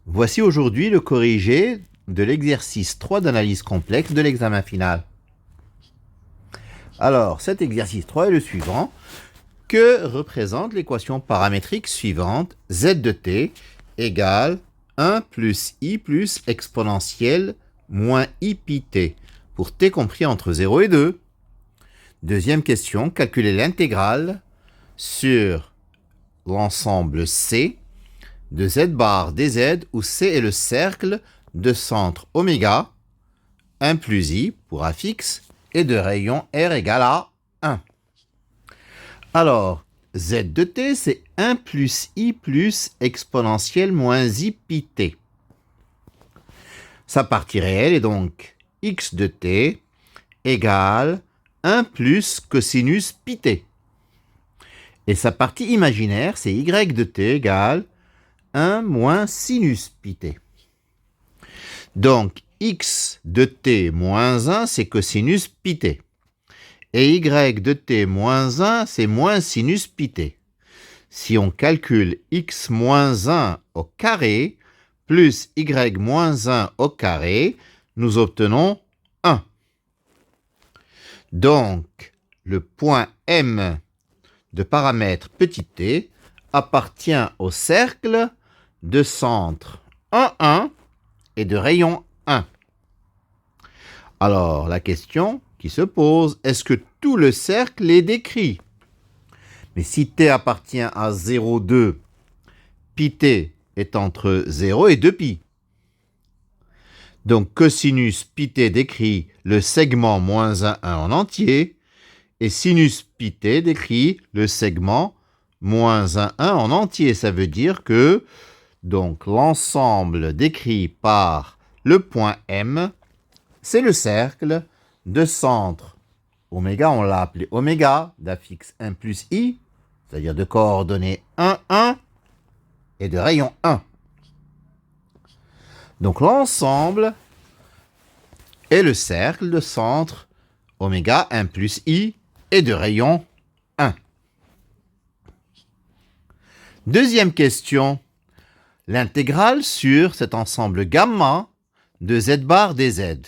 Voici aujourd'hui le corrigé de l'exercice 3 d'analyse complexe de l'examen final. Alors, cet exercice 3 est le suivant. Que représente l'équation paramétrique suivante? Z de t égale 1 plus i plus exponentielle moins i pi t, pour t compris entre 0 et 2. Deuxième question, calculer l'intégrale sur l'ensemble C de z bar dz, où C est le cercle de centre oméga, 1 plus i pour a fixe, et de rayon r égale à 1. Alors, z de t, c'est 1 plus i plus exponentielle moins i pi t. Sa partie réelle est donc x de t égale 1 plus cosinus pi t. Et sa partie imaginaire, c'est y de t égale 1 moins sinus pi t. Donc, x de t moins 1, c'est cosinus pi t. Et y de t moins 1, c'est moins sinus pi t. Si on calcule x moins 1 au carré, plus y moins 1 au carré, nous obtenons 1. Donc, le point M de paramètre petit t appartient au cercle de centre 1, 1 et de rayon 1. Alors, la question qui se pose, est-ce que tout le cercle est décrit? Mais si t appartient à 0, 2, pi t est entre 0 et 2 pi. Donc, cosinus pi t décrit le segment moins 1, 1 en entier, et sinus pi t décrit le segment moins 1, 1 en entier. Ça veut dire que donc l'ensemble décrit par le point M, c'est le cercle de centre oméga, on l'a appelé oméga, d'affixe 1 plus i, c'est-à-dire de coordonnées 1, 1 et de rayon 1. Donc l'ensemble est le cercle de centre oméga 1 plus i et de rayon 1. Deuxième question. L'intégrale sur cet ensemble gamma de z bar dz.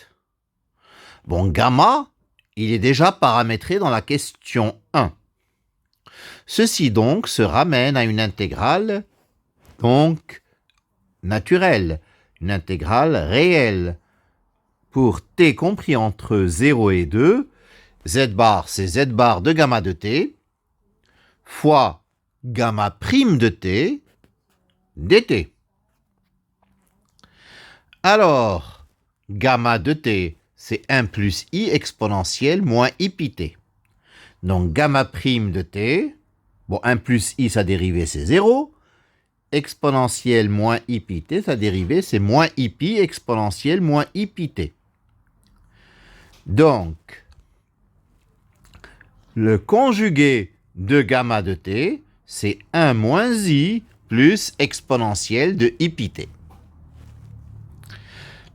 Bon, gamma, il est déjà paramétré dans la question 1. Ceci donc se ramène à une intégrale donc naturelle, une intégrale réelle. Pour t compris entre 0 et 2, z bar c'est z bar de gamma de t, fois gamma prime de t, dt. Alors, gamma de t, c'est 1 plus i exponentielle moins i pi t. Donc, gamma prime de t, bon, 1 plus i, sa dérivée, c'est 0. Exponentielle moins i pi t, sa dérivée, c'est moins i pi exponentielle moins i pi t. Donc, le conjugué de gamma de t, c'est 1 moins i plus exponentielle de i pi t.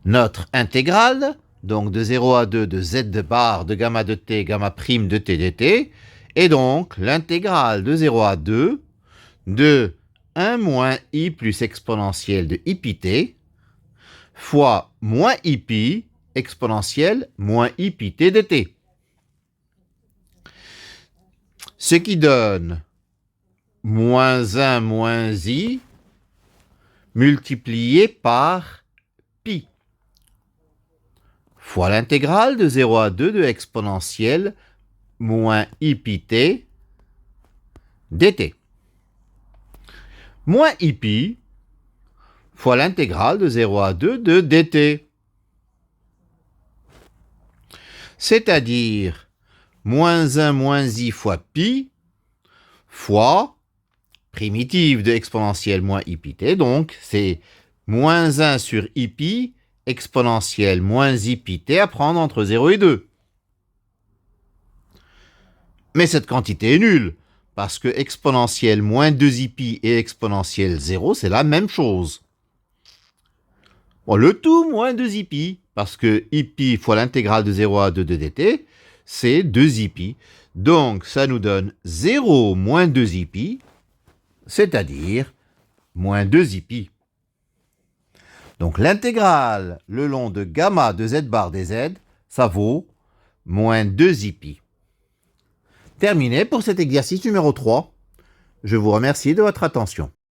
Notre intégrale, donc de 0 à 2 de z de bar de gamma de t, gamma prime de t dt, est donc l'intégrale de 0 à 2 de 1 moins i plus exponentielle de i pi t fois moins i pi exponentielle moins i pi t dt. Ce qui donne moins 1 moins i multiplié par pi fois l'intégrale de 0 à 2 de exponentielle moins i pi t dt. Moins i pi fois l'intégrale de 0 à 2 de dt. C'est-à-dire moins 1 moins i fois pi fois primitive de exponentielle moins i pi t. Donc, c'est moins 1 sur i pi exponentielle moins i pi t à prendre entre 0 et 2. Mais cette quantité est nulle, parce que exponentielle moins 2 i pi et exponentielle 0, c'est la même chose. Bon, le tout moins 2 i pi, parce que i pi fois l'intégrale de 0 à 2 de dt, c'est 2 i pi. Donc, ça nous donne 0 moins 2 i pi, c'est-à-dire moins 2 i pi. Donc l'intégrale le long de gamma de z bar dz, ça vaut moins 2pi. Terminé pour cet exercice numéro 3. Je vous remercie de votre attention.